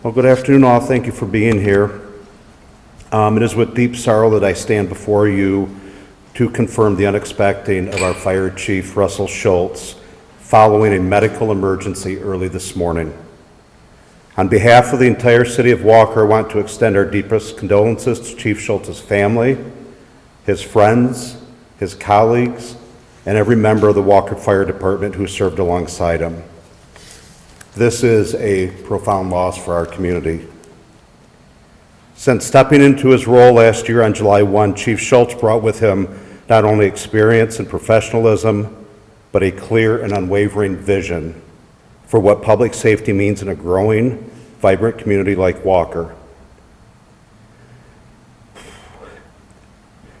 Well, good afternoon all. Thank you for being here. It is with deep sorrow that I stand before you to confirm the unexpected of our Fire Chief Russell Schoultz following a medical emergency early this morning. On behalf of the entire city of Walker, I want to extend our deepest condolences to Chief Schultz's family, his friends, his colleagues, and every member of the Walker Fire Department who served alongside him. This is a profound loss for our community. Since stepping into his role last year on July 1, Chief Schultz brought with him not only experience and professionalism, but a clear and unwavering vision for what public safety means in a growing, vibrant community like Walker.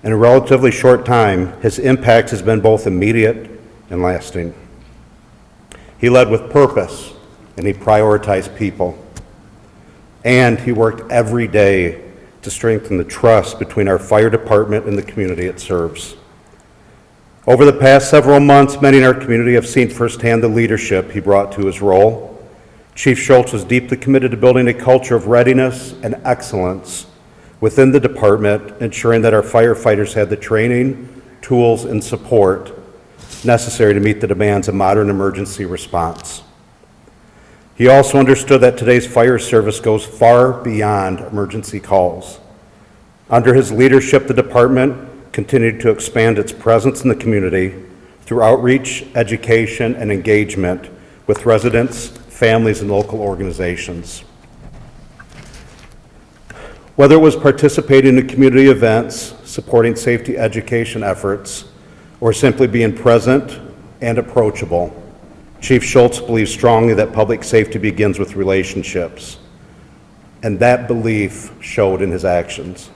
In a relatively short time, his impact has been both immediate and lasting. He led with purpose, and he prioritized people. And he worked every day to strengthen the trust between our fire department and the community it serves. Over the past several months, many in our community have seen firsthand the leadership he brought to his role. Chief Schultz was deeply committed to building a culture of readiness and excellence within the department, ensuring that our firefighters had the training, tools, and support necessary to meet the demands of modern emergency response. He also understood that today's fire service goes far beyond emergency calls. Under his leadership, the department continued to expand its presence in the community through outreach, education, and engagement with residents, families, and local organizations. Whether it was participating in community events, supporting safety education efforts, or simply being present and approachable, Chief Schultz believes strongly that public safety begins with relationships, and that belief showed in his actions.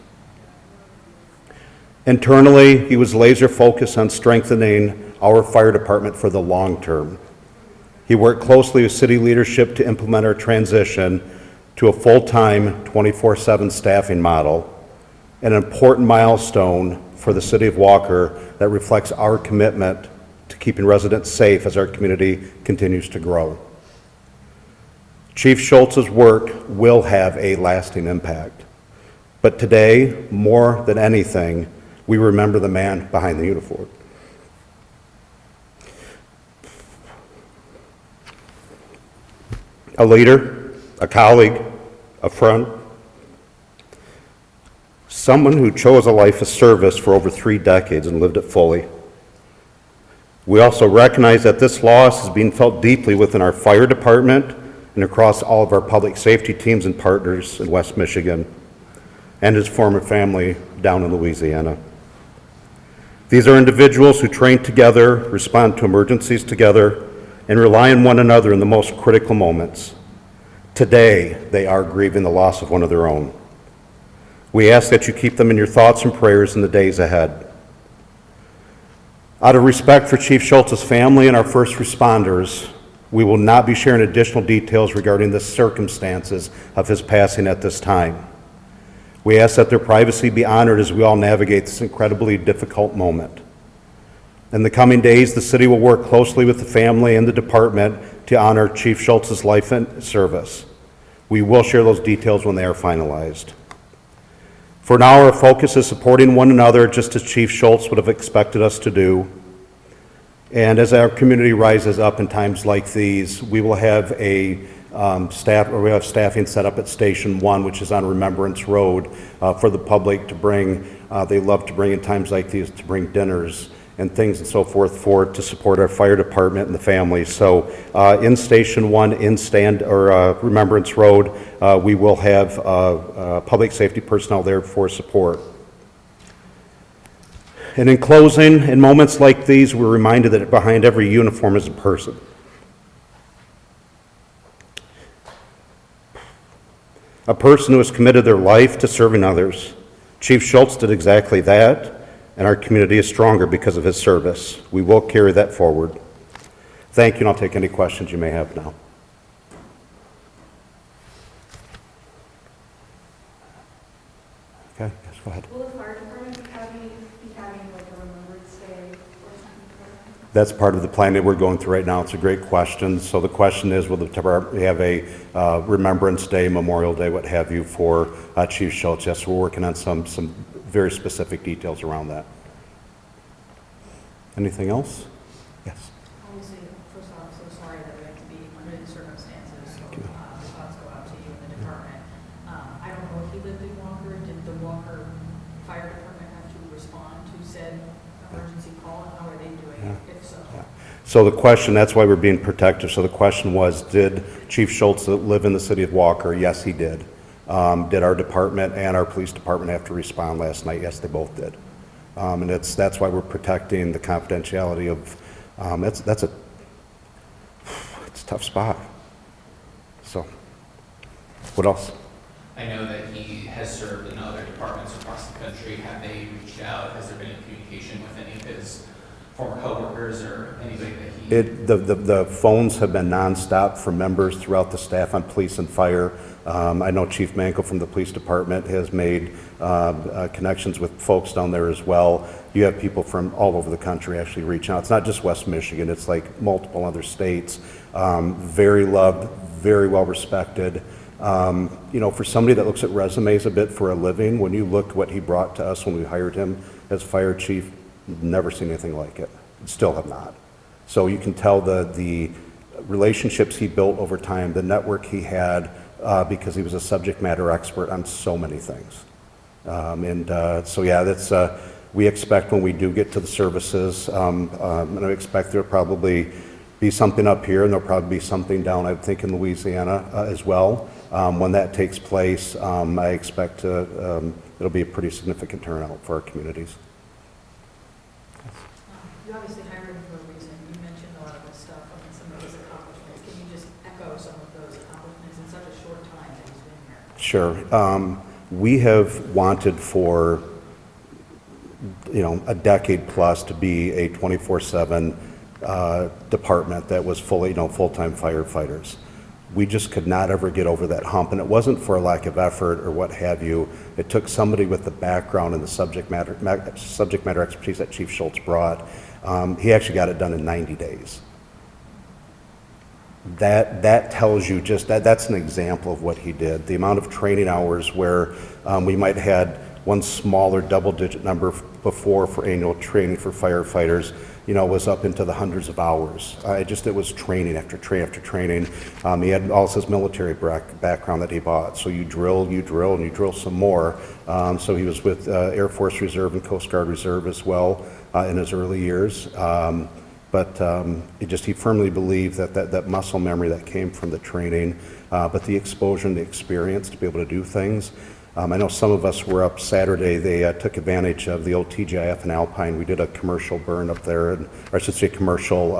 Internally, he was laser focused on strengthening our fire department for the long term. He worked closely with city leadership to implement our transition to a full-time 24/7 staffing model, an important milestone for the city of Walker that reflects our commitment to keeping residents safe as our community continues to grow. Chief Schultz's work will have a lasting impact, but today, more than anything, we remember the man behind the uniform. A leader, a colleague, a friend, someone who chose a life of service for over 3 decades and lived it fully. We also recognize that this loss is being felt deeply within our fire department and across all of our public safety teams and partners in West Michigan and his former family down in Louisiana. These are individuals who train together, respond to emergencies together, and rely on one another in the most critical moments. Today, they are grieving the loss of one of their own. We ask that you keep them in your thoughts and prayers in the days ahead. Out of respect for Chief Schultz's family and our first responders, we will not be sharing additional details regarding the circumstances of his passing at this time. We ask that their privacy be honored as we all navigate this incredibly difficult moment. In the coming days, the city will work closely with the family and the department to honor Chief Schultz's life and service. We will share those details when they are finalized. For now, our focus is supporting one another just as Chief Schultz would have expected us to do. And as our community rises up in times like these, we will have staffing set up at Station 1, which is on Remembrance Road, for the public to bring. They love to bring in times like these to bring dinners and things and so forth to support our fire department and the families. So in Station 1, in Remembrance Road, we will have public safety personnel there for support. And in closing, in moments like these, we're reminded that behind every uniform is a person. A person who has committed their life to serving others. Chief Schultz did exactly that, and our community is stronger because of his service. We will carry that forward. Thank you, and I'll take any questions you may have now. Okay, yes, go ahead. Will the fire department be having like a remembrance day or something for That's part of the plan that we're going through right now. It's a great question. So the question is, will the department have a Remembrance Day, Memorial Day, what have you, for Chief Schultz? Yes, we're working on some very specific details around that. Anything else? Yes. Obviously, first off, I'm so sorry that we have to be under these circumstances, so the thoughts go out to you and the department. I don't know if you lived in Walker. Did the Walker Fire Department have to respond to said emergency call, and how are they doing it, if so? Yeah. So the question, that's why we're being protective. So the question was, did Chief Schultz live in the city of Walker? Yes, he did. Did our department and our police department have to respond last night? Yes, they both did. And that's why we're protecting the confidentiality of, it's a tough spot. So, what else? I know that he has served in other departments across the country. Have they reached out? Has there been any communication with any of his former coworkers or anybody that he? The phones have been nonstop from members throughout the staff on police and fire. I know Chief Manko from the police department has made connections with folks down there as well. You have people from all over the country actually reach out. It's not just West Michigan, it's like multiple other states. Very loved, very well respected. You know, for somebody that looks at resumes a bit for a living, when you look what he brought to us when we hired him as fire chief, never seen anything like it. Still have not. So you can tell the relationships he built over time, the network he had, because he was a subject matter expert on so many things. So yeah, that's we expect when we do get to the services, and I expect there'll probably be something up here, and there'll probably be something down, I think, in Louisiana as well. When that takes place, I expect it'll be a pretty significant turnout for our communities. You obviously hired him for a reason. You mentioned a lot of this stuff and some of his accomplishments. Can you just echo some of those accomplishments in such a short time that he's been here? Sure. We have wanted for, a decade plus to be a 24/7 department that was fully, full-time firefighters. We just could not ever get over that hump, and it wasn't for a lack of effort or what have you. It took somebody with the background and the subject matter expertise that Chief Schultz brought. He actually got it done in 90 days. That tells you just that's an example of what he did. The amount of training hours where we might have had one smaller double-digit number before for annual training for firefighters, was up into the hundreds of hours. It was training after training after training. He had also his military background that he bought. So you drill, and you drill some more. So he was with Air Force Reserve and Coast Guard Reserve as well in his early years. He firmly believed that muscle memory that came from the training, but the exposure and the experience to be able to do things. I know some of us were up Saturday. They took advantage of the old TGIF in Alpine. We did a commercial burn up there, or I should say commercial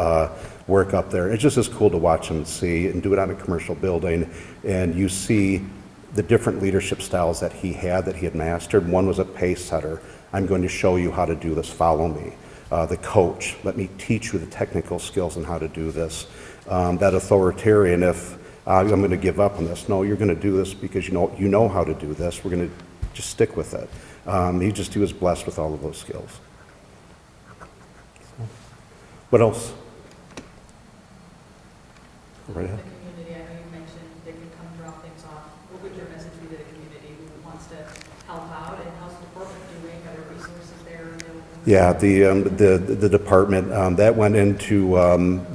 work up there. It's just as cool to watch them see and do it on a commercial building. And you see the different leadership styles that he had mastered. One was a pace setter. I'm going to show you how to do this. Follow me. The coach, let me teach you the technical skills and how to do this. That authoritarian, if I'm going to give up on this. No, you're going to do this because you know how to do this. We're going to just stick with it. He was blessed with all of those skills. What else? Right ahead. The community, I know you mentioned they can come drop things off. What would your message be to the community who wants to help out, and how's the department doing? Are there resources there? Yeah, the department, that went into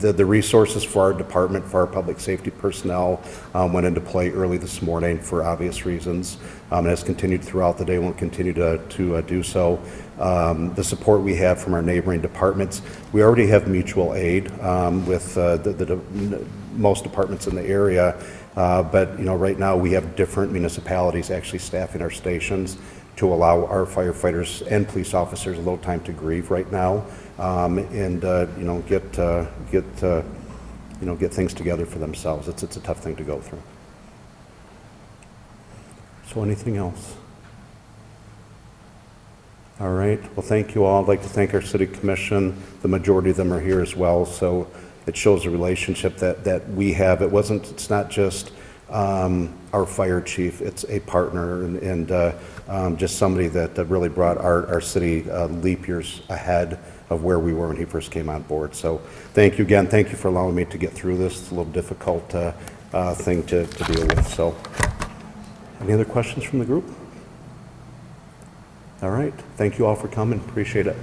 the resources for our department, for our public safety personnel, went into play early this morning for obvious reasons, and has continued throughout the day and will continue to do so. The support we have from our neighboring departments, we already have mutual aid with most departments in the area, but right now we have different municipalities actually staffing our stations to allow our firefighters and police officers a little time to grieve right now, and get things together for themselves. It's a tough thing to go through. So anything else? All right. Well, thank you all. I'd like to thank our city commission. The majority of them are here as well, so it shows a relationship that we have. It's not just our fire chief. It's a partner and just somebody that really brought our city leap years ahead of where we were when he first came on board. So thank you again. Thank you for allowing me to get through this. It's a little difficult thing to deal with. So any other questions from the group? All right. Thank you all for coming. Appreciate it.